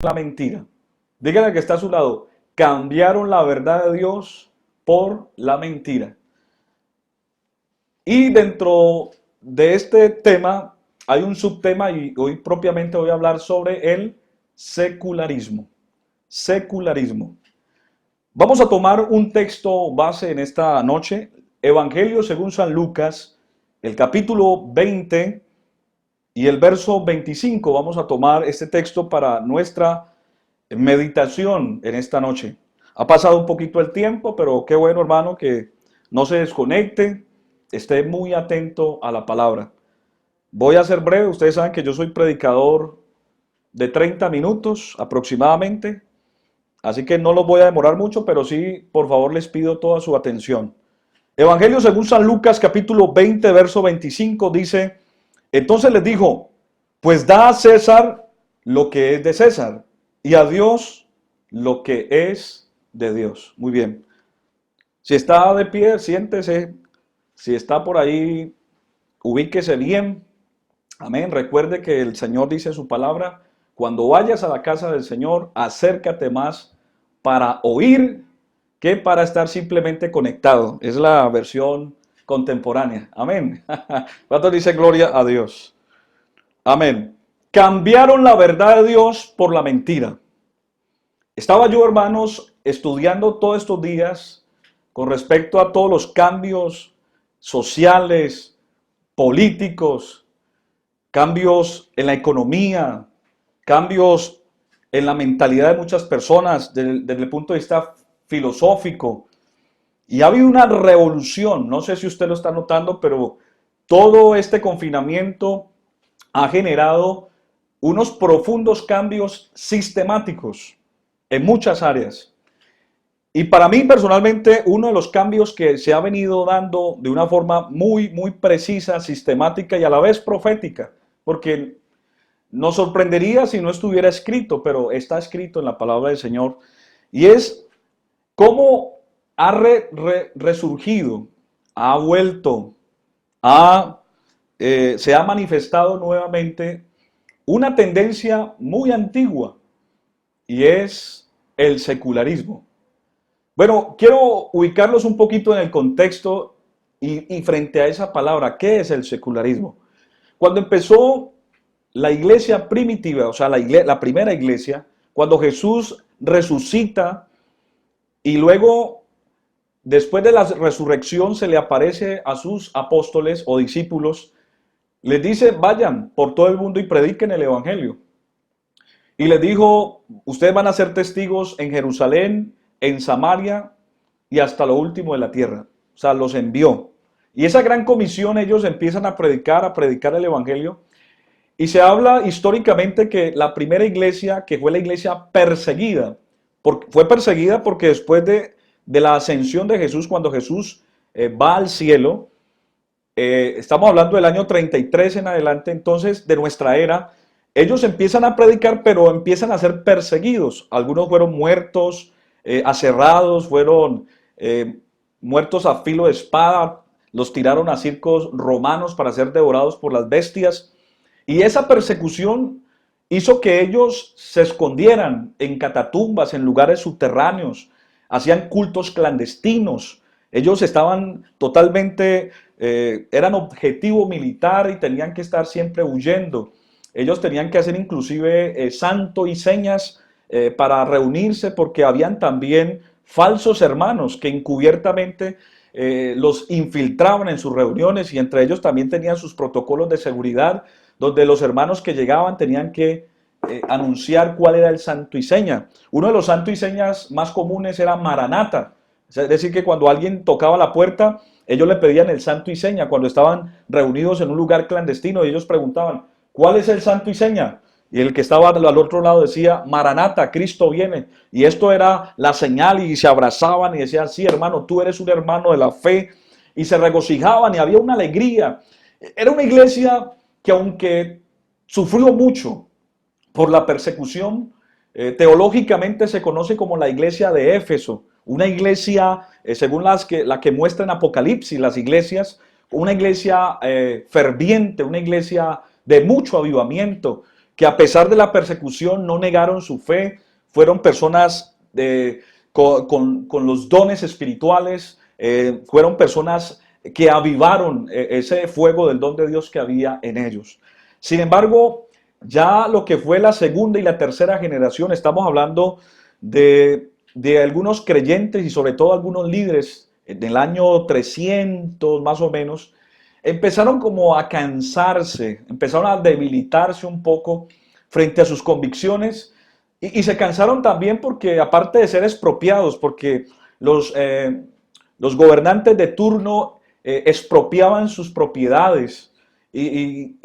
la mentira. Díganle al que está a su lado, cambiaron la verdad de Dios por la mentira. Y dentro de este tema hay un subtema y hoy propiamente voy a hablar sobre el secularismo. Secularismo. Vamos a tomar un texto base en esta noche, Evangelio según San Lucas, el capítulo 20 y el verso 25. Vamos a tomar este texto para nuestra meditación en esta noche. Ha pasado un poquito el tiempo, pero qué bueno, hermano, que no se desconecte, esté muy atento a la palabra. Voy a ser breve, ustedes saben que yo soy predicador de 30 minutos aproximadamente, así que no los voy a demorar mucho, pero sí, por favor, les pido toda su atención. Evangelio según San Lucas, capítulo 20, verso 25, dice, entonces les dijo, pues da a César lo que es de César, y a Dios lo que es de Dios. Muy bien. Si está de pie, siéntese. Si está por ahí, ubíquese bien. Amén. Recuerde que el Señor dice en su palabra, cuando vayas a la casa del Señor, acércate más para oír que para estar simplemente conectado. Es la versión contemporánea. Amén. ¿Cuántos dice gloria a Dios? Amén. Cambiaron la verdad de Dios por la mentira. Estaba yo, hermanos, estudiando todos estos días con respecto a todos los cambios sociales, políticos, cambios en la economía, cambios en la mentalidad de muchas personas desde el punto de vista filosófico. Y ha habido una revolución, no sé si usted lo está notando, pero todo este confinamiento ha generado unos profundos cambios sistemáticos en muchas áreas. Y para mí personalmente, uno de los cambios que se ha venido dando de una forma muy precisa, sistemática y a la vez profética, porque nos sorprendería si no estuviera escrito, pero está escrito en la palabra del Señor, y es cómo ha resurgido, ha vuelto, se ha manifestado nuevamente una tendencia muy antigua, y es el secularismo. Bueno, quiero ubicarlos un poquito en el contexto y frente a esa palabra, ¿qué es el secularismo? Cuando empezó la iglesia primitiva, o sea, la primera iglesia, cuando Jesús resucita y luego, después de la resurrección, se le aparece a sus apóstoles o discípulos, les dice, vayan por todo el mundo y prediquen el evangelio. Y les dijo, ustedes van a ser testigos en Jerusalén, en Samaria y hasta lo último de la tierra. O sea, los envió. Y esa gran comisión ellos empiezan a predicar el evangelio. Y se habla históricamente que la primera iglesia, que fue la iglesia perseguida, fue perseguida porque después de la ascensión de Jesús, cuando Jesús va al cielo, estamos hablando del año 33 en adelante, entonces de nuestra era, ellos empiezan a predicar, pero empiezan a ser perseguidos. Algunos fueron muertos, aserrados, fueron muertos a filo de espada, los tiraron a circos romanos para ser devorados por las bestias. Y esa persecución hizo que ellos se escondieran en catatumbas, en lugares subterráneos, hacían cultos clandestinos. Ellos estaban totalmente, eran objetivo militar y tenían que estar siempre huyendo. Ellos tenían que hacer inclusive santo y señas para reunirse porque habían también falsos hermanos que encubiertamente los infiltraban en sus reuniones y entre ellos también tenían sus protocolos de seguridad donde los hermanos que llegaban tenían que anunciar cuál era el santo y seña. Uno de los santos y señas más comunes era Maranata, es decir, que cuando alguien tocaba la puerta, ellos le pedían el santo y seña. Cuando estaban reunidos en un lugar clandestino, ellos preguntaban, ¿cuál es el santo y seña? Y el que estaba al otro lado decía, Maranata, Cristo viene. Y esto era la señal y se abrazaban y decían, sí, hermano, tú eres un hermano de la fe. Y se regocijaban y había una alegría. Era una iglesia que aunque sufrió mucho por la persecución, teológicamente se conoce como la iglesia de Éfeso, una iglesia, según la que muestra en Apocalipsis, las iglesias, una iglesia ferviente, una iglesia de mucho avivamiento, que a pesar de la persecución no negaron su fe, fueron personas con los dones espirituales, fueron personas que avivaron ese fuego del don de Dios que había en ellos. Sin embargo, ya lo que fue la segunda y la tercera generación, estamos hablando de algunos creyentes y sobre todo algunos líderes en el año 300 más o menos, empezaron como a cansarse, empezaron a debilitarse un poco frente a sus convicciones y se cansaron también porque aparte de ser expropiados, porque los gobernantes de turno expropiaban sus propiedades y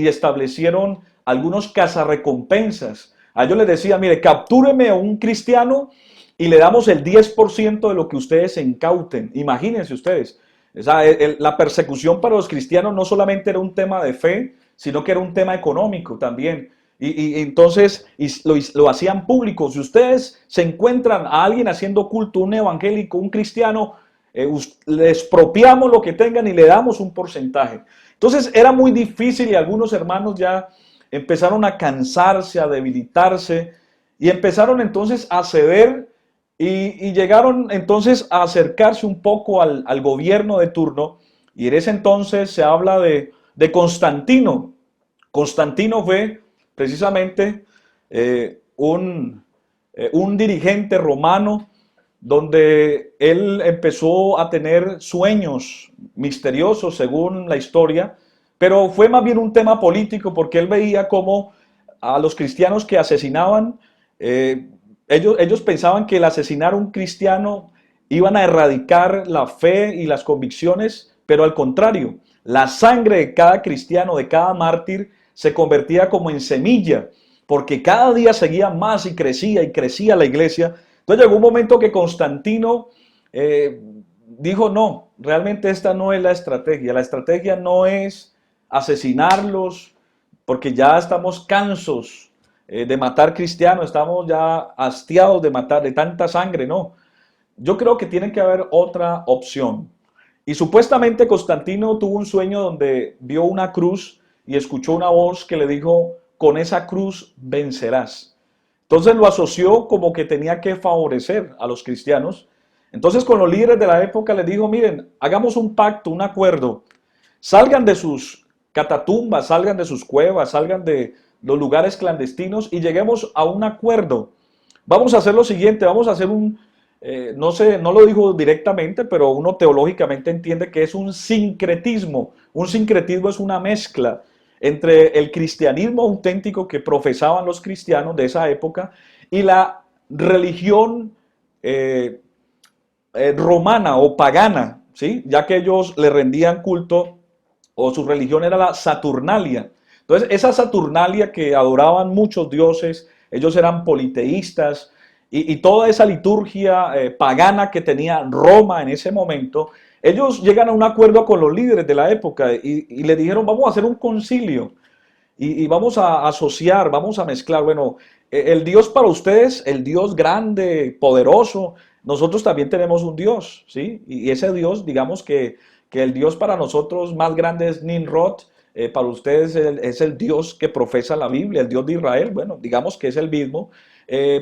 establecieron algunos cazarrecompensas. A ellos les decía, mire, captúreme a un cristiano y le damos el 10% de lo que ustedes incauten. Imagínense ustedes. O sea, la persecución para los cristianos no solamente era un tema de fe, sino que era un tema económico también. Y entonces lo hacían público. Si ustedes se encuentran a alguien haciendo culto, un evangélico, un cristiano, le expropiamos lo que tengan y le damos un porcentaje. Entonces era muy difícil y algunos hermanos ya empezaron a cansarse, a debilitarse y empezaron entonces a ceder y llegaron entonces a acercarse un poco al gobierno de turno. Y en ese entonces se habla de Constantino. Constantino fue precisamente un dirigente romano donde él empezó a tener sueños misteriosos según la historia, pero fue más bien un tema político porque él veía cómo a los cristianos que asesinaban, ellos pensaban que el asesinar a un cristiano iban a erradicar la fe y las convicciones, pero al contrario, la sangre de cada cristiano, de cada mártir, se convertía como en semilla, porque cada día seguía más y crecía la iglesia. Entonces llegó un momento que Constantino dijo, no, realmente esta no es la estrategia no es asesinarlos, porque ya estamos cansos de matar cristianos, estamos ya hastiados de matar, de tanta sangre, no. Yo creo que tiene que haber otra opción. Y supuestamente Constantino tuvo un sueño donde vio una cruz y escuchó una voz que le dijo, con esa cruz vencerás. Entonces lo asoció como que tenía que favorecer a los cristianos. Entonces con los líderes de la época les dijo, miren, hagamos un pacto, un acuerdo. Salgan de sus catatumbas, salgan de sus cuevas, salgan de los lugares clandestinos y lleguemos a un acuerdo. Vamos a hacer lo siguiente, vamos a hacer no sé, no lo dijo directamente, pero uno teológicamente entiende que es un sincretismo. Un sincretismo es una mezcla entre el cristianismo auténtico que profesaban los cristianos de esa época y la religión romana o pagana, ¿sí? Ya que ellos le rendían culto o su religión era la Saturnalia. Entonces, esa Saturnalia que adoraban muchos dioses, ellos eran politeístas y toda esa liturgia pagana que tenía Roma en ese momento, ellos llegan a un acuerdo con los líderes de la época y le dijeron, vamos a hacer un concilio y vamos a asociar, vamos a mezclar. Bueno, el Dios para ustedes, el Dios grande, poderoso, nosotros también tenemos un Dios, ¿sí? Y ese Dios, digamos que el Dios para nosotros más grande es Nimrod, para ustedes es el Dios que profesa la Biblia, el Dios de Israel, bueno, digamos que es el mismo.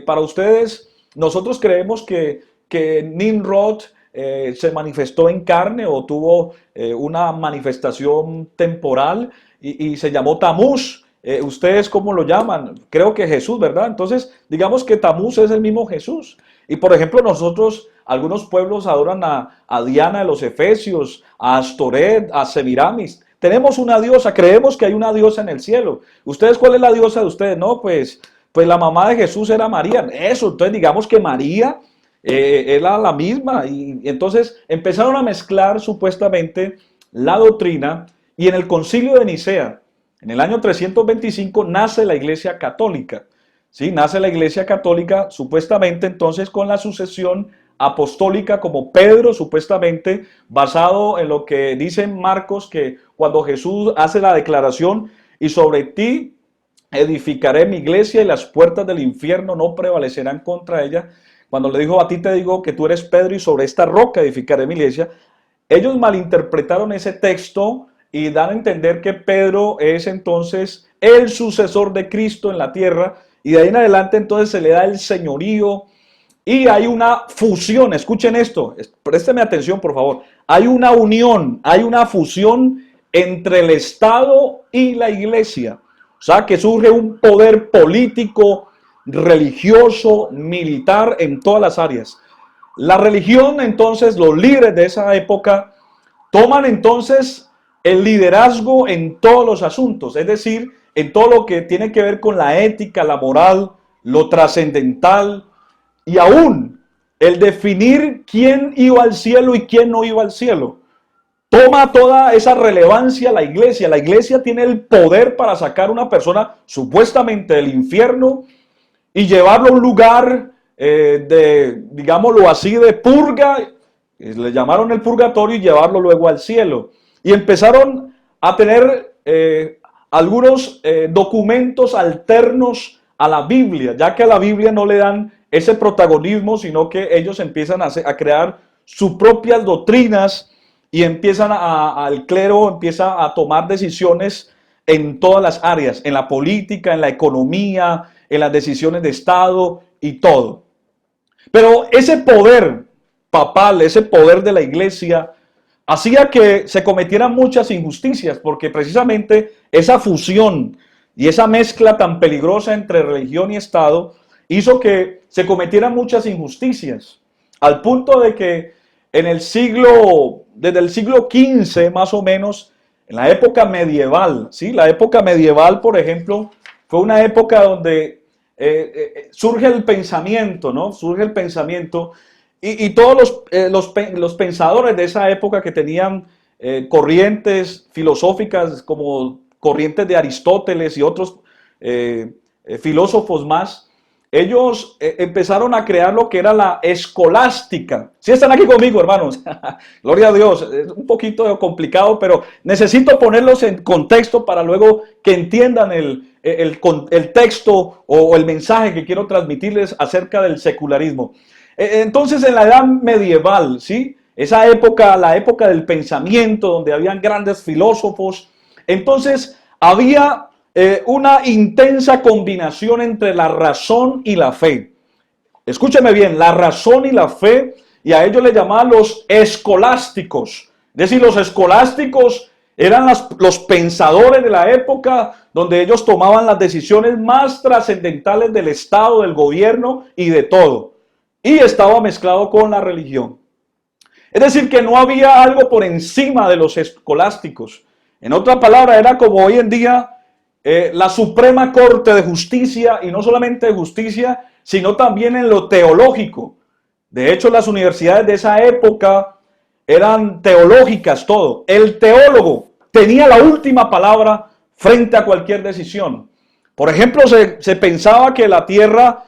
Para ustedes, nosotros creemos que Nimrod se manifestó en carne o tuvo una manifestación temporal y se llamó Tamuz. ¿Ustedes cómo lo llaman? Creo que Jesús, ¿verdad? Entonces, digamos que Tamuz es el mismo Jesús. Y por ejemplo, nosotros, algunos pueblos adoran a Diana de los Efesios, a Astoret, a Semiramis. Tenemos una diosa, creemos que hay una diosa en el cielo. ¿Ustedes cuál es la diosa de ustedes? No, pues la mamá de Jesús era María. Eso, entonces digamos que María era la misma. Y entonces empezaron a mezclar supuestamente la doctrina y en el concilio de Nicea, en el año 325, nace la Iglesia Católica. ¿Sí? Nace la Iglesia Católica supuestamente entonces con la sucesión apostólica como Pedro, supuestamente basado en lo que dice Marcos, que cuando Jesús hace la declaración y sobre ti edificaré mi iglesia y las puertas del infierno no prevalecerán contra ella. Cuando le dijo a ti te digo que tú eres Pedro y sobre esta roca edificaré mi iglesia, ellos malinterpretaron ese texto y dan a entender que Pedro es entonces el sucesor de Cristo en la tierra, y de ahí en adelante entonces se le da el señorío y hay una fusión. Escuchen esto, présteme atención por favor. Hay una unión, hay una fusión entre el Estado y la iglesia. O sea, que surge un poder político, religioso, militar en todas las áreas. La religión, entonces, los líderes de esa época toman entonces el liderazgo en todos los asuntos, es decir, en todo lo que tiene que ver con la ética, la moral, lo trascendental y aún el definir quién iba al cielo y quién no iba al cielo. Toma toda esa relevancia la iglesia. La iglesia tiene el poder para sacar a una persona supuestamente del infierno y llevarlo a un lugar digámoslo así, de purga. Le llamaron el purgatorio, y llevarlo luego al cielo. Y empezaron a tener algunos documentos alternos a la Biblia, ya que a la Biblia no le dan ese protagonismo, sino que ellos empiezan a crear sus propias doctrinas y empiezan el clero empieza a tomar decisiones en todas las áreas, en la política, en la economía, en las decisiones de Estado y todo. Pero ese poder papal, ese poder de la iglesia, hacía que se cometieran muchas injusticias, porque precisamente esa fusión y esa mezcla tan peligrosa entre religión y Estado hizo que se cometieran muchas injusticias, al punto de que desde el siglo XV más o menos, en la época medieval, ¿sí? La época medieval, por ejemplo, fue una época donde surge el pensamiento, ¿no? Surge el pensamiento y todos los pensadores de esa época que tenían corrientes filosóficas como corrientes de Aristóteles y otros filósofos más, ellos empezaron a crear lo que era la escolástica. ¿Sí están aquí conmigo, hermanos? Gloria a Dios. Es un poquito complicado, pero necesito ponerlos en contexto para luego que entiendan el texto o el mensaje que quiero transmitirles acerca del secularismo. Entonces, en la edad medieval, ¿sí? Esa época, la época del pensamiento, donde habían grandes filósofos, entonces había una intensa combinación entre la razón y la fe. Escúcheme bien, la razón y la fe, y a ellos le llamaban los escolásticos. Es decir, los escolásticos eran los pensadores de la época, donde ellos tomaban las decisiones más trascendentales del Estado, del gobierno y de todo. Y estaba mezclado con la religión. Es decir, que no había algo por encima de los escolásticos. En otra palabra, era como hoy en día la Suprema Corte de Justicia, y no solamente de justicia, sino también en lo teológico. De hecho, las universidades de esa época eran teológicas todo. El teólogo tenía la última palabra frente a cualquier decisión. Por ejemplo, se pensaba que la tierra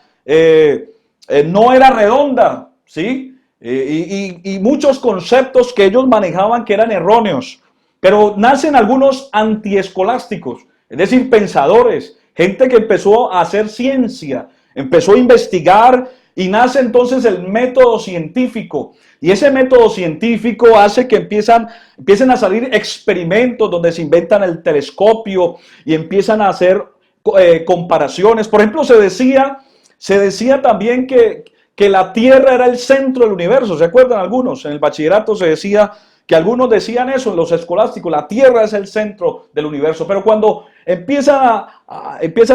no era redonda, ¿sí? Y muchos conceptos que ellos manejaban que eran erróneos. Pero nacen algunos antiescolásticos, es decir, pensadores, gente que empezó a hacer ciencia, empezó a investigar, y nace entonces el método científico. Y ese método científico hace que empiecen a salir experimentos donde se inventan el telescopio y empiezan a hacer comparaciones. Por ejemplo, se decía también que la Tierra era el centro del universo. ¿Se acuerdan algunos? En el bachillerato se decía que algunos decían eso, en los escolásticos, la Tierra es el centro del universo. Pero cuando empiezan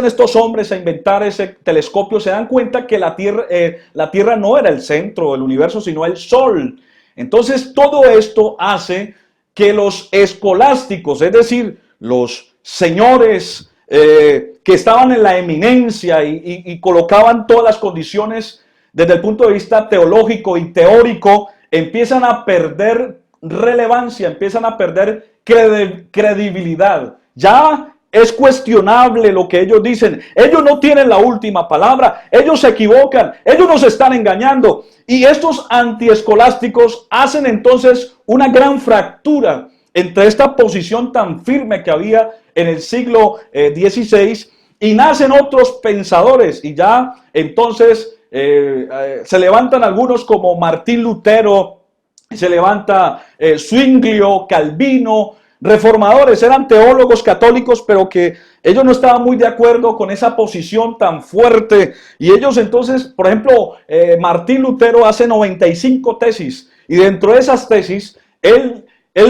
estos hombres a inventar ese telescopio, se dan cuenta que la Tierra no era el centro del universo, sino el Sol. Entonces todo esto hace que los escolásticos, es decir, los señores que estaban en la eminencia y colocaban todas las condiciones desde el punto de vista teológico y teórico, empiezan a perder relevancia, empiezan a perder credibilidad. Ya es cuestionable lo que ellos dicen. Ellos no tienen la última palabra. Ellos se equivocan. Ellos nos están engañando. Y estos antiescolásticos hacen entonces una gran fractura entre esta posición tan firme que había en el siglo XVI, y nacen otros pensadores. Y ya entonces se levantan algunos como Martín Lutero, se levanta Zwinglio, Calvino, reformadores, eran teólogos católicos, pero que ellos no estaban muy de acuerdo con esa posición tan fuerte. Y ellos entonces, por ejemplo, Martín Lutero hace 95 tesis, y dentro de esas tesis, él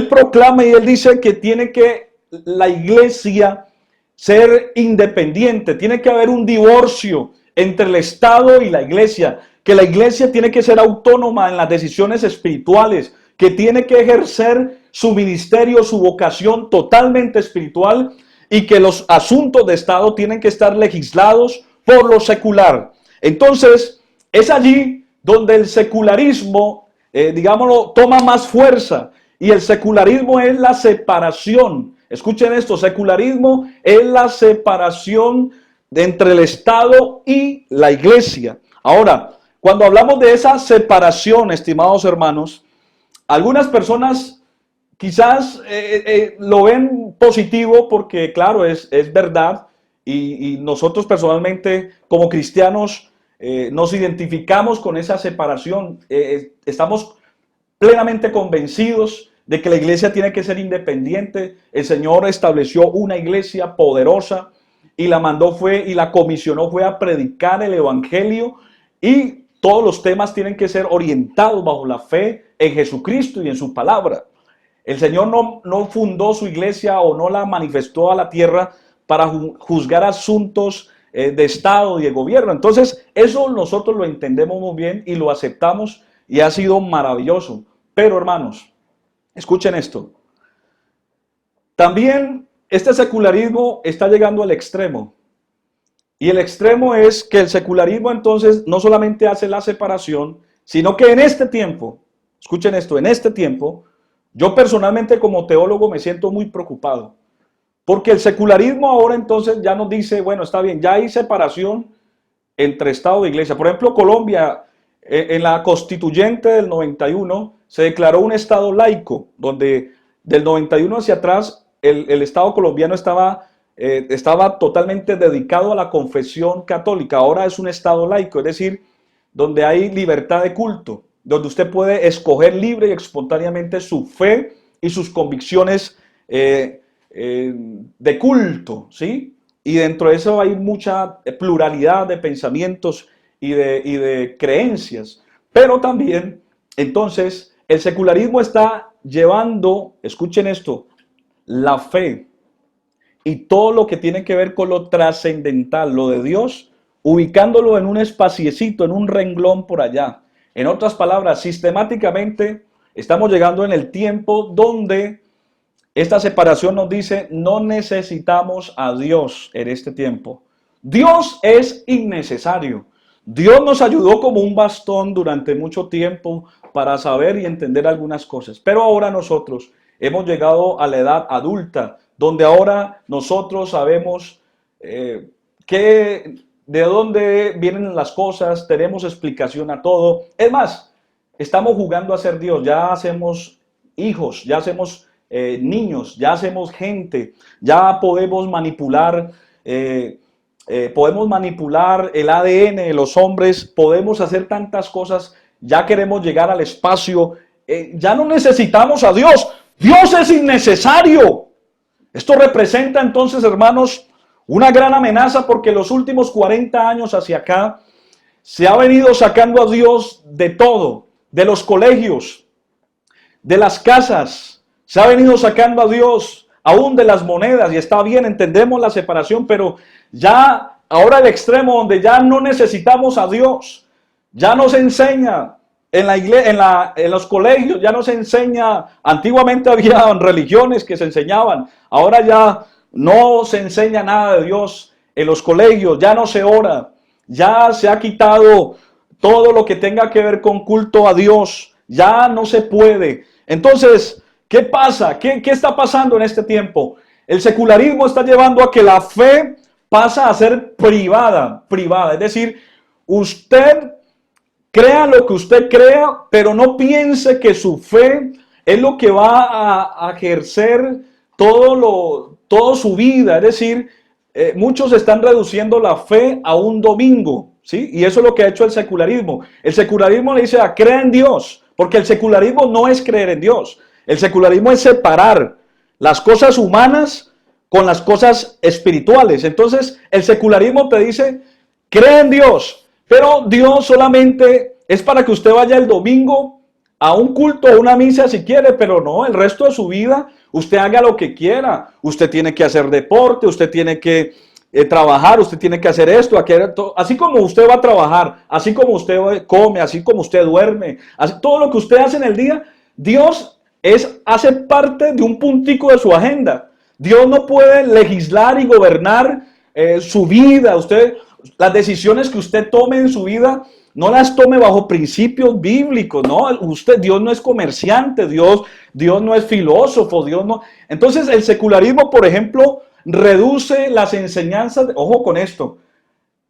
proclama y él dice que tiene que la iglesia ser independiente, tiene que haber un divorcio entre el Estado y la iglesia, que la iglesia tiene que ser autónoma en las decisiones espirituales, que tiene que ejercer su ministerio, su vocación totalmente espiritual, y que los asuntos de Estado tienen que estar legislados por lo secular. Entonces, es allí donde el secularismo, digámoslo, toma más fuerza, y el secularismo es la separación. Escuchen esto, secularismo es la separación entre el Estado y la iglesia. Ahora, cuando hablamos de esa separación, estimados hermanos, algunas personas quizás lo ven positivo porque, claro, es verdad, y nosotros personalmente como cristianos nos identificamos con esa separación. Estamos plenamente convencidos de que la iglesia tiene que ser independiente. El Señor estableció una iglesia poderosa y la mandó y la comisionó fue a predicar el evangelio, y todos los temas tienen que ser orientados bajo la fe en Jesucristo y en su palabra. El Señor no fundó su iglesia o no la manifestó a la tierra para juzgar asuntos de Estado y de gobierno. Entonces, eso nosotros lo entendemos muy bien y lo aceptamos, y ha sido maravilloso. Pero, hermanos, escuchen esto. También este secularismo está llegando al extremo. Y el extremo es que el secularismo entonces no solamente hace la separación, sino que en este tiempo, escuchen esto, en este tiempo, yo personalmente como teólogo me siento muy preocupado. Porque el secularismo ahora entonces ya nos dice, bueno, está bien, ya hay separación entre Estado e Iglesia. Por ejemplo, Colombia, en la constituyente del 91, se declaró un Estado laico, donde del 91 hacia atrás el Estado colombiano estaba totalmente dedicado a la confesión católica. Ahora es un Estado laico, es decir, donde hay libertad de culto, donde usted puede escoger libre y espontáneamente su fe y sus convicciones de culto, ¿sí? Y dentro de eso hay mucha pluralidad de pensamientos y de creencias. Pero también, entonces, el secularismo está llevando, escuchen esto, la fe y todo lo que tiene que ver con lo trascendental, lo de Dios, ubicándolo en un espaciecito, en un renglón por allá. En otras palabras, sistemáticamente estamos llegando en el tiempo donde esta separación nos dice, no necesitamos a Dios en este tiempo. Dios es innecesario. Dios nos ayudó como un bastón durante mucho tiempo para saber y entender algunas cosas. Pero ahora nosotros hemos llegado a la edad adulta, donde ahora nosotros sabemos de dónde vienen las cosas, tenemos explicación a todo. Es más, estamos jugando a ser Dios, ya hacemos hijos, ya hacemos niños, ya hacemos gente, ya podemos manipular el ADN de los hombres, podemos hacer tantas cosas, ya queremos llegar al espacio, ya no necesitamos a Dios, Dios es innecesario. Esto representa entonces, hermanos, una gran amenaza, porque los últimos 40 años hacia acá se ha venido sacando a Dios de todo, de los colegios, de las casas, se ha venido sacando a Dios aún de las monedas, y está bien, entendemos la separación, pero ya ahora el extremo donde ya no necesitamos a Dios, ya no se enseña en la iglesia, en los colegios, ya no se enseña. Antiguamente había religiones que se enseñaban, ahora ya no se enseña nada de Dios en los colegios, ya no se ora, ya se ha quitado todo lo que tenga que ver con culto a Dios, ya no se puede. Entonces, ¿qué pasa? ¿Qué está pasando en este tiempo? El secularismo está llevando a que la fe pasa a ser privada, es decir, usted crea lo que usted crea, pero no piense que su fe es lo que va a ejercer toda su vida. Es decir, muchos están reduciendo la fe a un domingo, ¿sí? Y eso es lo que ha hecho el secularismo. El secularismo le dice crea en Dios, porque el secularismo no es creer en Dios. El secularismo es separar. las cosas humanas con las cosas espirituales. Entonces, el secularismo te dice, cree en Dios, pero Dios solamente es para que usted vaya el domingo a un culto, a una misa si quiere, pero no, el resto de su vida usted haga lo que quiera. Usted tiene que hacer deporte, usted tiene que trabajar, usted tiene que hacer esto, así como usted va a trabajar, así como usted come, así como usted duerme, así, todo lo que usted hace en el día, Dios hace parte de un puntico de su agenda. Dios no puede legislar y gobernar su vida. Las decisiones que usted tome en su vida, no las tome bajo principios bíblicos, ¿no? Dios no es comerciante, Dios no es filósofo, Dios no. Entonces el secularismo, por ejemplo, reduce las enseñanzas, ojo con esto,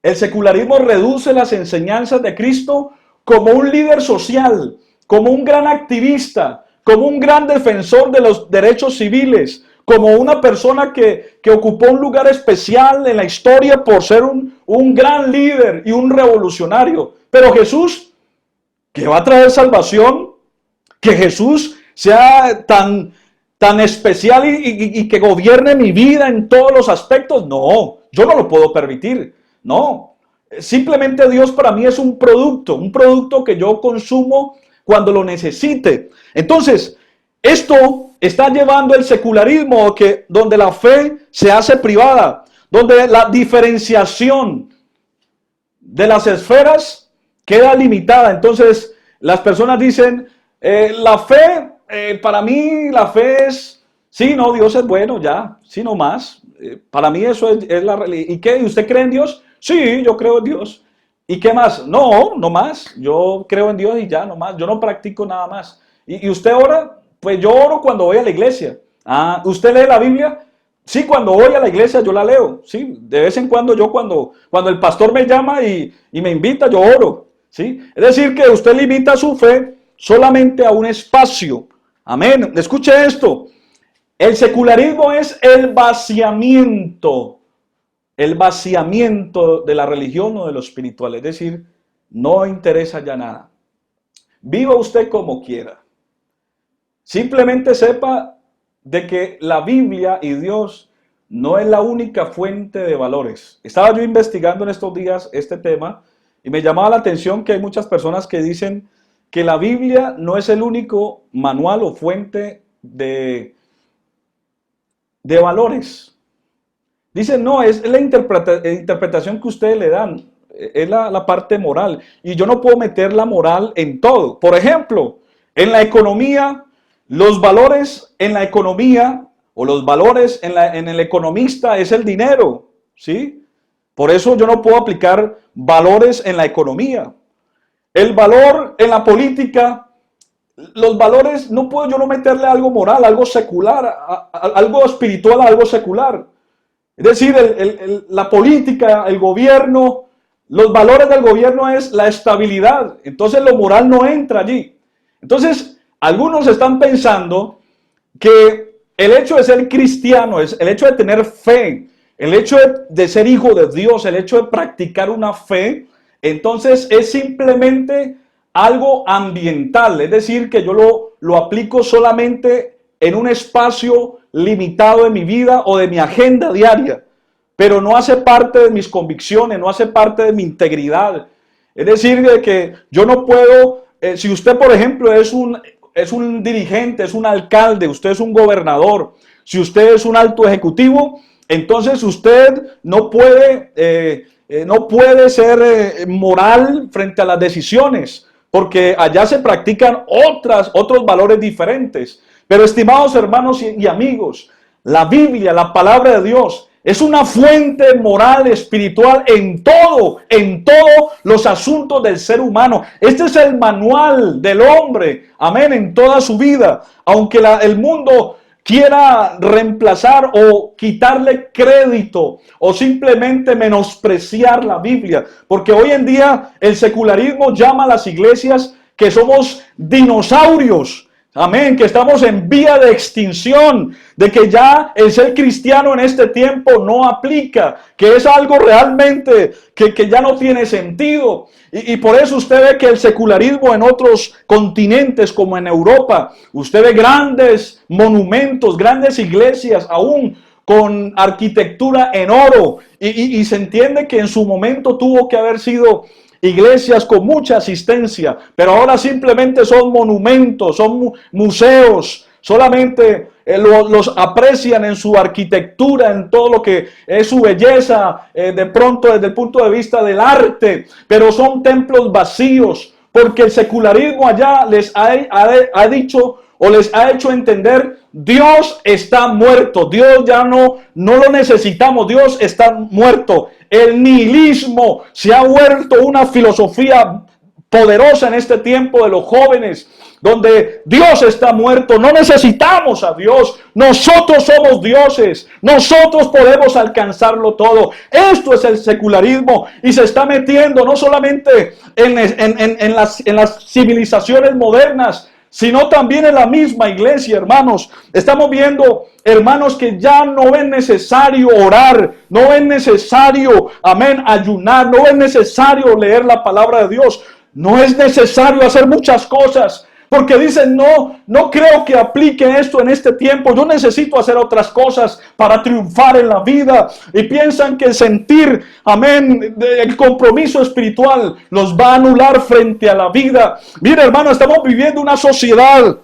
el secularismo reduce las enseñanzas de Cristo como un líder social, como un gran activista, como un gran defensor de los derechos civiles, como una persona que ocupó un lugar especial en la historia por ser un gran líder y un revolucionario. Pero Jesús, que va a traer salvación, que Jesús sea tan especial y que gobierne mi vida en todos los aspectos, no, yo no lo puedo permitir, no. Simplemente Dios para mí es un producto que yo consumo cuando lo necesite. Entonces, esto está llevando el secularismo donde la fe se hace privada, donde la diferenciación de las esferas queda limitada. Entonces, las personas dicen, la fe, para mí la fe es, sí, no, Dios es bueno, ya, sí, no más. Para mí eso es la realidad. ¿Y qué? ¿Y usted cree en Dios? Sí, yo creo en Dios. ¿Y qué más? No, no más. Yo creo en Dios y ya, no más. Yo no practico nada más. ¿Y usted ora? Pues yo oro cuando voy a la iglesia. Ah, ¿usted lee la Biblia? Sí, cuando voy a la iglesia yo la leo. Sí, de vez en cuando cuando el pastor me llama y me invita, yo oro. ¿Sí? Es decir, que usted limita su fe solamente a un espacio. Amén. Escuche esto. El secularismo es el vaciamiento de la religión o de lo espiritual. Es decir, no interesa ya nada. Viva usted como quiera. Simplemente sepa de que la Biblia y Dios no es la única fuente de valores. Estaba yo investigando en estos días este tema y me llamaba la atención que hay muchas personas que dicen que la Biblia no es el único manual o fuente de valores. Dicen, no, es la interpretación que ustedes le dan, es la parte moral. Y yo no puedo meter la moral en todo. Por ejemplo, en la economía, los valores en la economía o los valores en el economista es el dinero, ¿sí? Por eso yo no puedo aplicar valores en la economía. El valor en la política, los valores, no puedo yo no meterle algo moral, algo secular, algo espiritual a algo secular. Es decir, la política, el gobierno, los valores del gobierno es la estabilidad. Entonces lo moral no entra allí. Entonces, algunos están pensando que el hecho de ser cristiano, el hecho de tener fe, el hecho de ser hijo de Dios, el hecho de practicar una fe, entonces es simplemente algo ambiental. Es decir, que yo lo aplico solamente en un espacio limitado de mi vida o de mi agenda diaria, pero no hace parte de mis convicciones, no hace parte de mi integridad. Es decir, de que yo no puedo, si usted por ejemplo es un dirigente, es un alcalde, usted es un gobernador, si usted es un alto ejecutivo, entonces usted no puede ser moral frente a las decisiones, porque allá se practican otros valores diferentes. Pero estimados hermanos y amigos, la Biblia, la palabra de Dios, es una fuente moral, espiritual en todos los asuntos del ser humano. Este es el manual del hombre, amén, en toda su vida. Aunque el mundo quiera reemplazar o quitarle crédito o simplemente menospreciar la Biblia. Porque hoy en día el secularismo llama a las iglesias que somos dinosaurios. Amén, que estamos en vía de extinción, de que ya el ser cristiano en este tiempo no aplica, que es algo realmente que ya no tiene sentido. Y por eso usted ve que el secularismo en otros continentes como en Europa, usted ve grandes monumentos, grandes iglesias aún con arquitectura en oro. Y se entiende que en su momento tuvo que haber sido iglesias con mucha asistencia, pero ahora simplemente son monumentos, son museos, solamente los aprecian en su arquitectura, en todo lo que es su belleza, de pronto desde el punto de vista del arte, pero son templos vacíos, porque el secularismo allá les ha dicho o les ha hecho entender: Dios está muerto, Dios ya no lo necesitamos, Dios está muerto. El nihilismo se ha vuelto una filosofía poderosa en este tiempo de los jóvenes, donde Dios está muerto, no necesitamos a Dios, nosotros somos dioses, nosotros podemos alcanzarlo todo. Esto es el secularismo y se está metiendo no solamente en las civilizaciones modernas, sino también en la misma iglesia, hermanos. Estamos viendo, hermanos, que ya no es necesario orar, no es necesario, amén, ayunar, no es necesario leer la palabra de Dios, no es necesario hacer muchas cosas, porque dicen: no creo que aplique esto en este tiempo, yo necesito hacer otras cosas para triunfar en la vida. Y piensan que el sentir, amén, el compromiso espiritual los va a anular frente a la vida. Mira, hermano, estamos viviendo una sociedad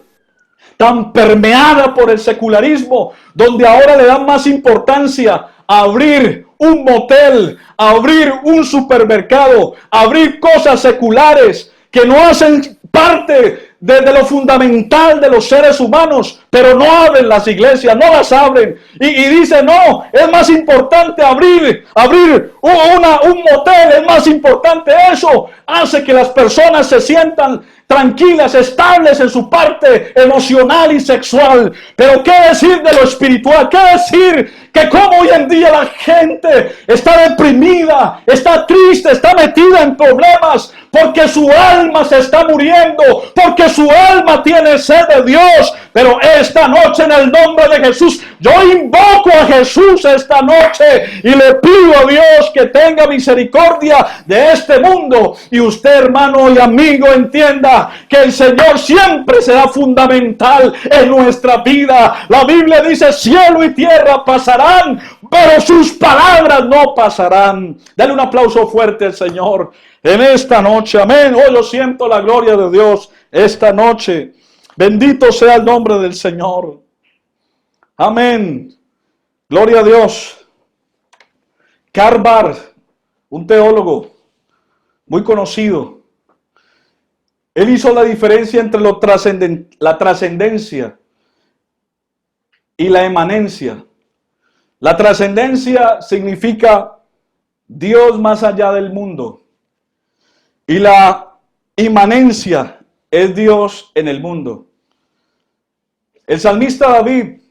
tan permeada por el secularismo, donde ahora le dan más importancia a abrir un motel, a abrir un supermercado, a abrir cosas seculares que no hacen parte de lo fundamental de los seres humanos, pero no abren las iglesias, no las abren, y dicen: no, es más importante abrir un motel, es más importante eso. Hace que las personas se sientan tranquilas, estables en su parte emocional y sexual. Pero qué decir de lo espiritual, qué decir que como hoy en día la gente está deprimida, está triste, está metida en problemas, porque su alma se está muriendo, porque su alma tiene sed de Dios. Pero esta noche, en el nombre de Jesús, yo invoco a Jesús esta noche y le pido a Dios que tenga misericordia de este mundo. Y usted, hermano y amigo, entienda que el Señor siempre será fundamental en nuestra vida. La Biblia dice: cielo y tierra pasarán, pero sus palabras no pasarán. Dale un aplauso fuerte al Señor en esta noche. Amén. Hoy yo siento la gloria de Dios esta noche. Bendito sea el nombre del Señor. Amén. Gloria a Dios. Karl Barth, un teólogo muy conocido, él hizo la diferencia entre la trascendencia y la emanencia. La trascendencia significa Dios más allá del mundo. Y la inmanencia es Dios en el mundo. El salmista David,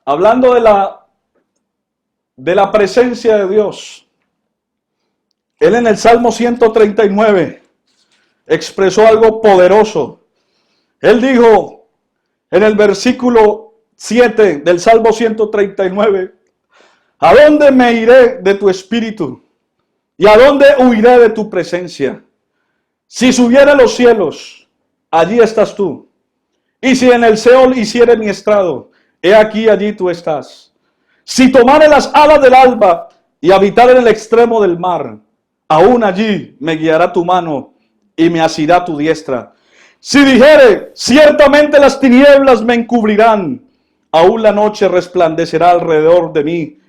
hablando de la presencia de Dios, él en el Salmo 139 expresó algo poderoso. Él dijo en el versículo 7 del Salmo 139: ¿a dónde me iré de tu espíritu? ¿Y a dónde huiré de tu presencia? Si subiera a los cielos, allí estás tú. Y si en el Seol hiciere mi estrado, he aquí, allí tú estás. Si tomare las alas del alba y habitar en el extremo del mar, aún allí me guiará tu mano y me asirá tu diestra. Si dijere: ciertamente las tinieblas me encubrirán, aún la noche resplandecerá alrededor de mí.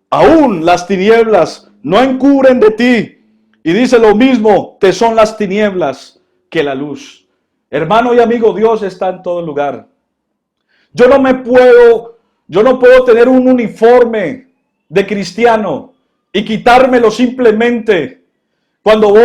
Aún las tinieblas no encubren de ti. Y dice lo mismo: te son las tinieblas que la luz. Hermano y amigo, Dios está en todo lugar. Yo no puedo tener un uniforme de cristiano y quitármelo simplemente. Cuando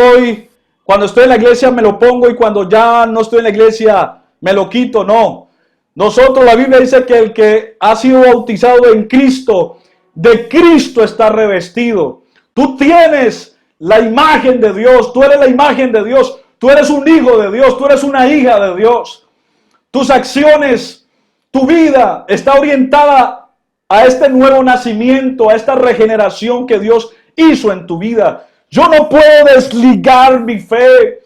estoy en la iglesia me lo pongo, y cuando ya no estoy en la iglesia me lo quito. No. Nosotros, la Biblia dice que el que ha sido bautizado en Cristo, de Cristo está revestido. Tú tienes la imagen de Dios, tú eres la imagen de Dios, tú eres un hijo de Dios, tú eres una hija de Dios. tus acciones, tu vida está orientada a este nuevo nacimiento, a esta regeneración que Dios hizo en tu vida. Yo no puedo desligar mi fe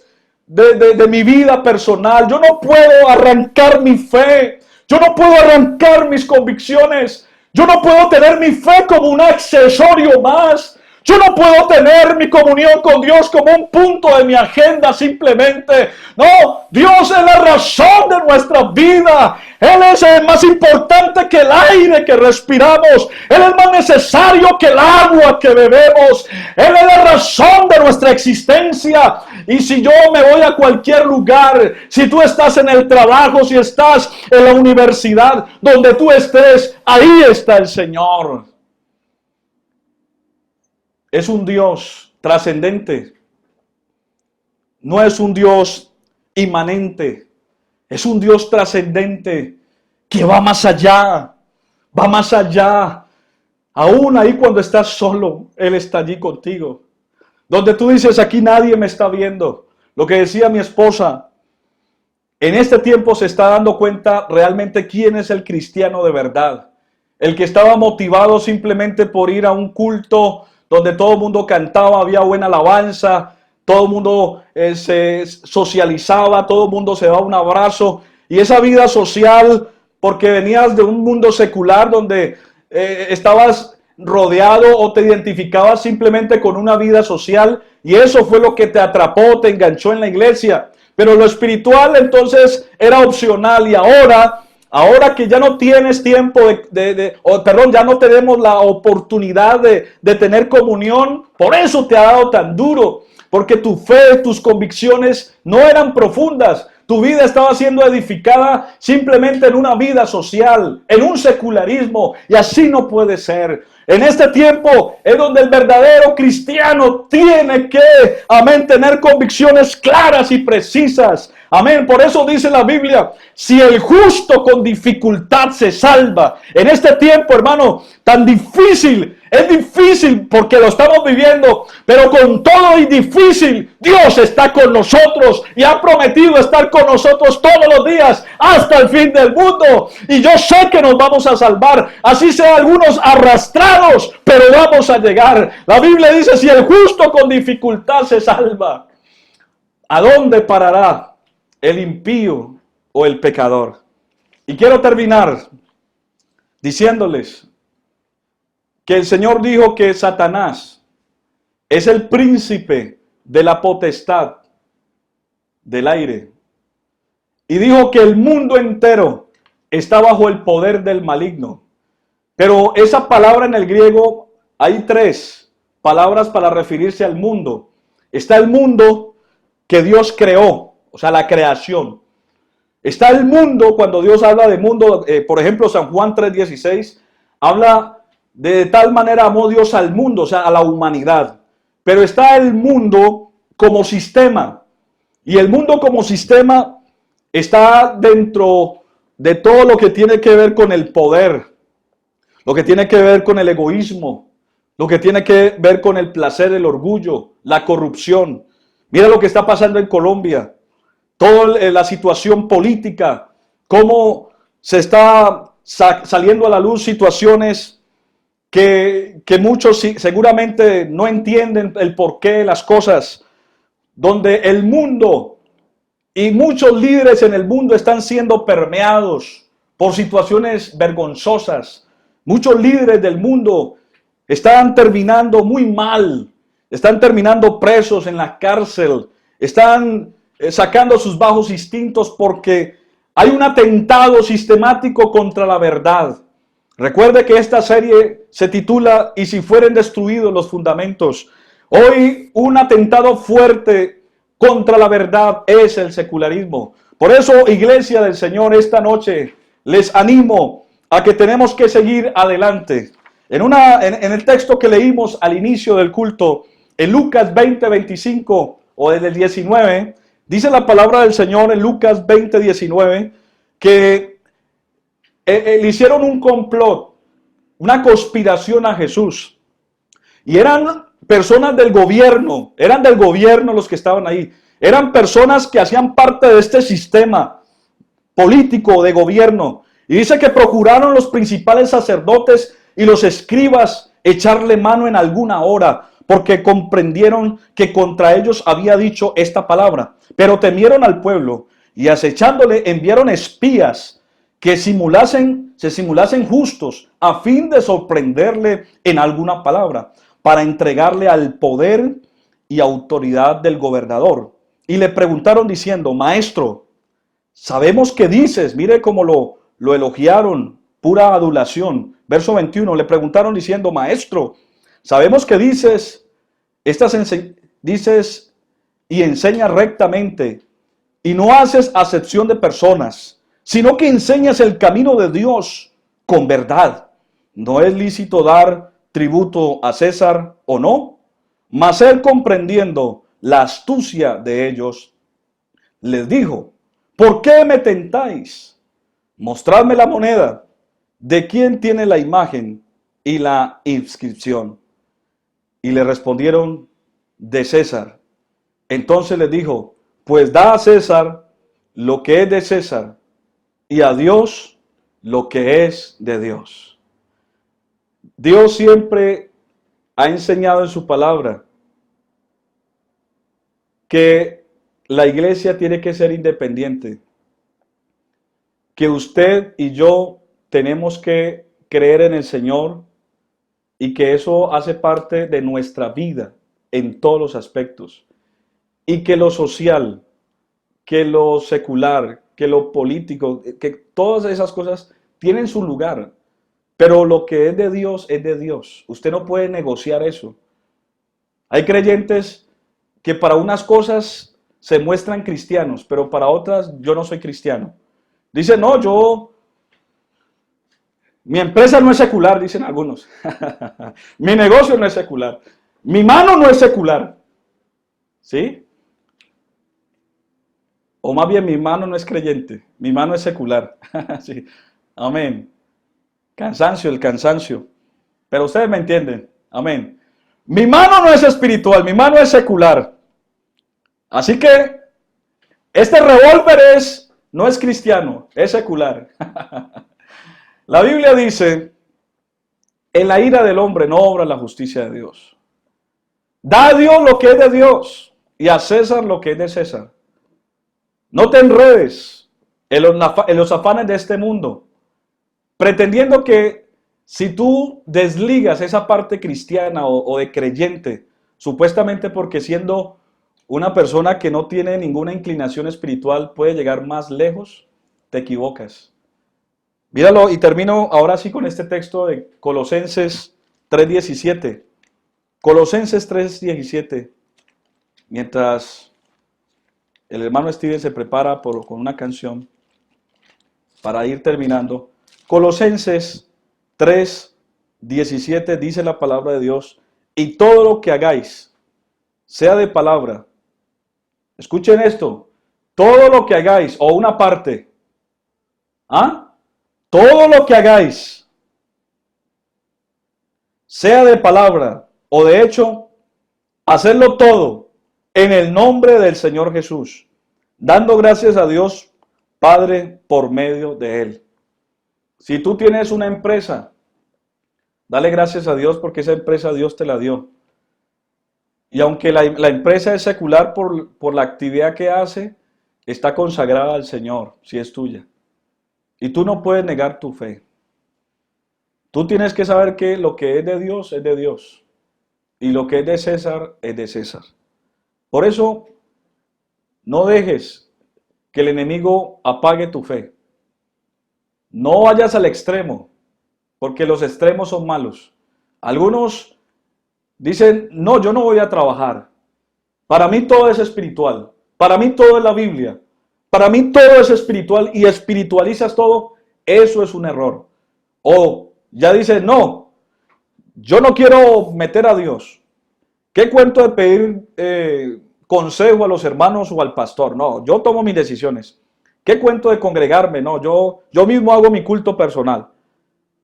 de mi vida personal. Yo no puedo arrancar mi fe. Yo no puedo arrancar mis convicciones. Yo no puedo tener mi fe como un accesorio más. Yo no puedo tener mi comunión con Dios como un punto de mi agenda simplemente. No, Dios es la razón de nuestra vida. Él es más importante que el aire que respiramos. Él es más necesario que el agua que bebemos. Él es la razón de nuestra existencia. Y si yo me voy a cualquier lugar, si tú estás en el trabajo, si estás en la universidad, donde tú estés, ahí está el Señor. Es un Dios trascendente. No es un Dios inmanente. Es un Dios trascendente que va más allá. Va más allá. Aún ahí cuando estás solo, Él está allí contigo. Donde tú dices, aquí nadie me está viendo. Lo que decía mi esposa, en este tiempo se está dando cuenta realmente quién es el cristiano de verdad. El que estaba motivado simplemente por ir a un culto donde todo el mundo cantaba, había buena alabanza, todo el mundo se socializaba, todo el mundo se daba un abrazo. Y esa vida social, porque venías de un mundo secular donde estabas rodeado o te identificabas simplemente con una vida social, y eso fue lo que te atrapó, te enganchó en la iglesia. Pero lo espiritual entonces era opcional, y ahora que ya no tienes tiempo ya no tenemos la oportunidad de tener comunión, por eso te ha dado tan duro, porque tu fe, tus convicciones no eran profundas. Tu vida estaba siendo edificada simplemente en una vida social, en un secularismo, y así no puede ser. En este tiempo es donde el verdadero cristiano tiene que, amén, tener convicciones claras y precisas. Amén. Por eso dice la Biblia, si el justo con dificultad se salva. En este tiempo, hermano, tan difícil, es difícil porque lo estamos viviendo, pero con todo y difícil, Dios está con nosotros y ha prometido estar con nosotros todos los días hasta el fin del mundo. Y yo sé que nos vamos a salvar, así sea algunos arrastrados, pero vamos a llegar. La Biblia dice, si el justo con dificultad se salva, ¿a dónde parará el impío o el pecador? Y quiero terminar diciéndoles que el Señor dijo que Satanás es el príncipe de la potestad del aire. Y dijo que el mundo entero está bajo el poder del maligno. Pero esa palabra en el griego, hay tres palabras para referirse al mundo. Está el mundo que Dios creó, o sea, la creación. Está el mundo, cuando Dios habla de mundo, por ejemplo, San Juan 3:16, habla de tal manera amó Dios al mundo, o sea, a la humanidad. Pero está el mundo como sistema. Y el mundo como sistema está dentro de todo lo que tiene que ver con el poder, lo que tiene que ver con el egoísmo, lo que tiene que ver con el placer, el orgullo, la corrupción. Mira lo que está pasando en Colombia. Toda la situación política, cómo se está saliendo a la luz situaciones que muchos seguramente no entienden el porqué de las cosas, donde el mundo y muchos líderes en el mundo están siendo permeados por situaciones vergonzosas. Muchos líderes del mundo están terminando muy mal, están terminando presos en la cárcel, están sacando sus bajos instintos porque hay un atentado sistemático contra la verdad. Recuerde que esta serie se titula "Y si fueren destruidos los fundamentos". Hoy un atentado fuerte contra la verdad es el secularismo. Por eso, Iglesia del Señor, esta noche les animo a que tenemos que seguir adelante. En el texto que leímos al inicio del culto, en Lucas 20:25 o desde el 19, dice la palabra del Señor en Lucas 20:19 que le hicieron un complot, una conspiración a Jesús. Y eran personas del gobierno, eran del gobierno los que estaban ahí. Eran personas que hacían parte de este sistema político o de gobierno. Y dice que procuraron los principales sacerdotes y los escribas echarle mano en alguna hora, porque comprendieron que contra ellos había dicho esta palabra. Pero temieron al pueblo y acechándole enviaron espías que se simulasen justos a fin de sorprenderle en alguna palabra, para entregarle al poder y autoridad del gobernador. Y le preguntaron diciendo: Maestro, sabemos que dices. Mire cómo lo elogiaron, pura adulación. Verso 21, le preguntaron diciendo: Maestro, sabemos que dices, dices y enseñas rectamente, y no haces acepción de personas, sino que enseñas el camino de Dios con verdad. ¿No es lícito dar tributo a César o no? Mas él, comprendiendo la astucia de ellos, les dijo: ¿por qué me tentáis? Mostradme la moneda. ¿De quién tiene la imagen y la inscripción? Y le respondieron: de César. Entonces les dijo: pues da a César lo que es de César, y a Dios lo que es de Dios. Dios siempre ha enseñado en su palabra que la iglesia tiene que ser independiente, que usted y yo tenemos que creer en el Señor y que eso hace parte de nuestra vida en todos los aspectos, y que lo social, que lo secular, que lo político, que todas esas cosas tienen su lugar, pero lo que es de Dios es de Dios. Usted no puede negociar eso. Hay creyentes que para unas cosas se muestran cristianos, pero para otras yo no soy cristiano. Dicen: no, mi empresa no es secular, dicen algunos. Mi negocio no es secular. Mi mano no es secular. ¿Sí? O más bien, mi mano no es creyente, mi mano es secular. Sí. Amén. Cansancio, el cansancio. Pero ustedes me entienden. Amén. Mi mano no es espiritual, mi mano es secular. Así que este revólver no es cristiano, es secular. La Biblia dice: en la ira del hombre no obra la justicia de Dios. Da a Dios lo que es de Dios y a César lo que es de César. No te enredes en los afanes de este mundo, pretendiendo que si tú desligas esa parte cristiana o de creyente, supuestamente porque siendo una persona que no tiene ninguna inclinación espiritual puede llegar más lejos, te equivocas. Míralo, y termino ahora sí con este texto de Colosenses 3:17. Colosenses 3:17. Mientras el hermano Steven se prepara con una canción para ir terminando. Colosenses 3:17 dice la palabra de Dios: y todo lo que hagáis, sea de palabra. Escuchen esto: todo lo que hagáis, o una parte, todo lo que hagáis, sea de palabra o de hecho, hacerlo todo en el nombre del Señor Jesús, dando gracias a Dios Padre por medio de Él. Si tú tienes una empresa, dale gracias a Dios porque esa empresa Dios te la dio. Y aunque la empresa es secular por la actividad que hace, está consagrada al Señor, si es tuya. Y tú no puedes negar tu fe. Tú tienes que saber que lo que es de Dios. Y lo que es de César, es de César. Por eso, no dejes que el enemigo apague tu fe. No vayas al extremo, porque los extremos son malos. Algunos dicen: no, yo no voy a trabajar. Para mí todo es espiritual. Para mí todo es la Biblia. Para mí todo es espiritual y espiritualizas todo. Eso es un error. O ya dices: no, yo no quiero meter a Dios. ¿Qué cuento de pedir consejo a los hermanos o al pastor? No, yo tomo mis decisiones. ¿Qué cuento de congregarme? No, yo mismo hago mi culto personal.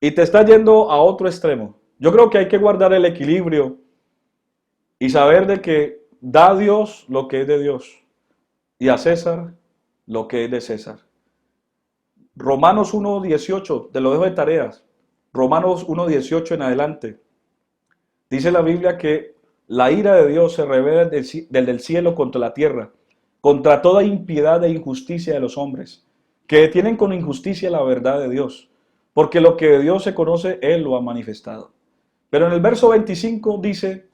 Y te está yendo a otro extremo. Yo creo que hay que guardar el equilibrio y saber de que da a Dios lo que es de Dios y a César lo que es de César. Romanos 1:18, te lo dejo de tareas. Romanos 1:18 en adelante. Dice la Biblia que la ira de Dios se revela desde el cielo contra la tierra, contra toda impiedad e injusticia de los hombres, que detienen con injusticia la verdad de Dios, porque lo que de Dios se conoce, Él lo ha manifestado. Pero en el verso 25 dice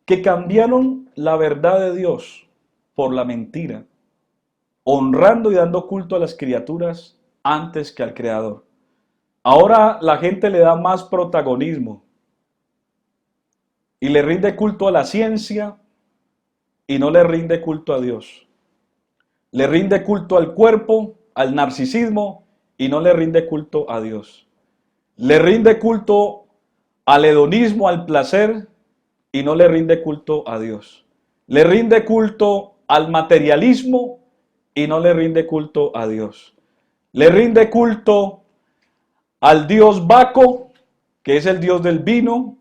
que cambiaron la verdad de Dios por la mentira, honrando y dando culto a las criaturas antes que al Creador. Ahora la gente le da más protagonismo y le rinde culto a la ciencia y no le rinde culto a Dios. Le rinde culto al cuerpo, al narcisismo y no le rinde culto a Dios. Le rinde culto al hedonismo, al placer y no le rinde culto a Dios. Le rinde culto al materialismo y no le rinde culto a Dios. Le rinde culto al dios Baco, que es el dios del vino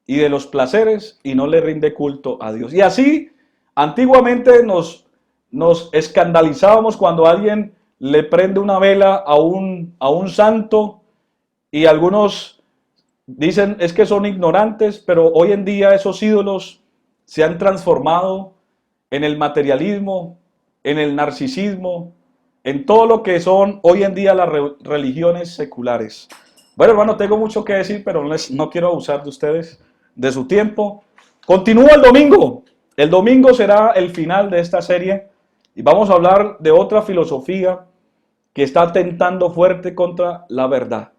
y de los placeres, y no le rinde culto a Dios. Y así, antiguamente nos escandalizábamos cuando alguien le prende una vela a un santo, y algunos dicen es que son ignorantes, pero hoy en día esos ídolos se han transformado en el materialismo, en el narcisismo, en todo lo que son hoy en día las religiones seculares. Bueno, hermano, tengo mucho que decir, pero no quiero abusar de ustedes, de su tiempo. Continúa el domingo. El domingo será el final de esta serie y vamos a hablar de otra filosofía que está atentando fuerte contra la verdad.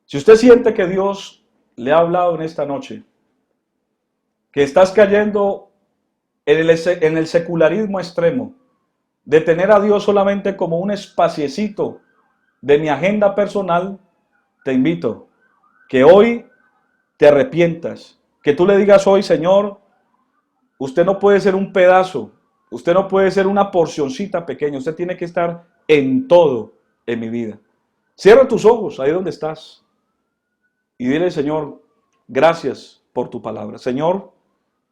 Si usted siente que Dios le ha hablado en esta noche, que estás cayendo en el secularismo extremo, de tener a Dios solamente como un espaciecito de mi agenda personal, te invito que hoy te arrepientas, que tú le digas hoy, Señor, usted no puede ser un pedazo, usted no puede ser una porcioncita pequeña, usted tiene que estar en todo en mi vida. Cierra tus ojos ahí donde estás y dile, Señor, gracias por tu palabra. Señor,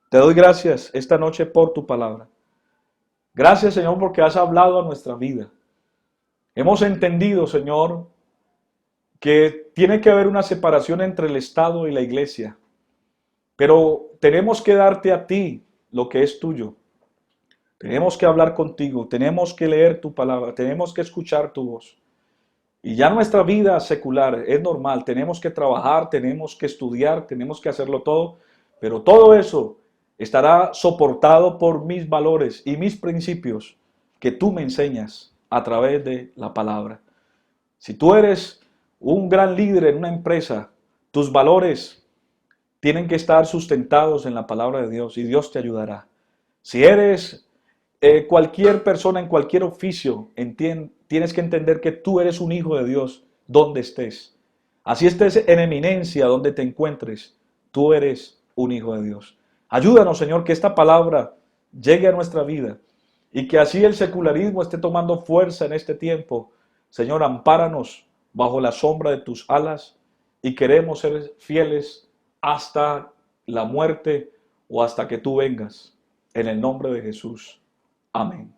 te doy gracias esta noche por tu palabra. Gracias, Señor, porque has hablado a nuestra vida. Hemos entendido, Señor, que tiene que haber una separación entre el Estado y la iglesia. Pero tenemos que darte a ti lo que es tuyo. Tenemos que hablar contigo, tenemos que leer tu palabra, tenemos que escuchar tu voz. Y ya nuestra vida secular es normal, tenemos que trabajar, tenemos que estudiar, tenemos que hacerlo todo, pero todo eso estará soportado por mis valores y mis principios que tú me enseñas a través de la palabra. Si tú eres un gran líder en una empresa, tus valores tienen que estar sustentados en la palabra de Dios y Dios te ayudará. Si eres cualquier persona en cualquier oficio, tienes que entender que tú eres un hijo de Dios donde estés. Así estés en eminencia donde te encuentres, tú eres un hijo de Dios. Ayúdanos, Señor, que esta palabra llegue a nuestra vida y que así el secularismo esté tomando fuerza en este tiempo. Señor, ampáranos bajo la sombra de tus alas y queremos ser fieles hasta la muerte o hasta que tú vengas. En el nombre de Jesús. Amén.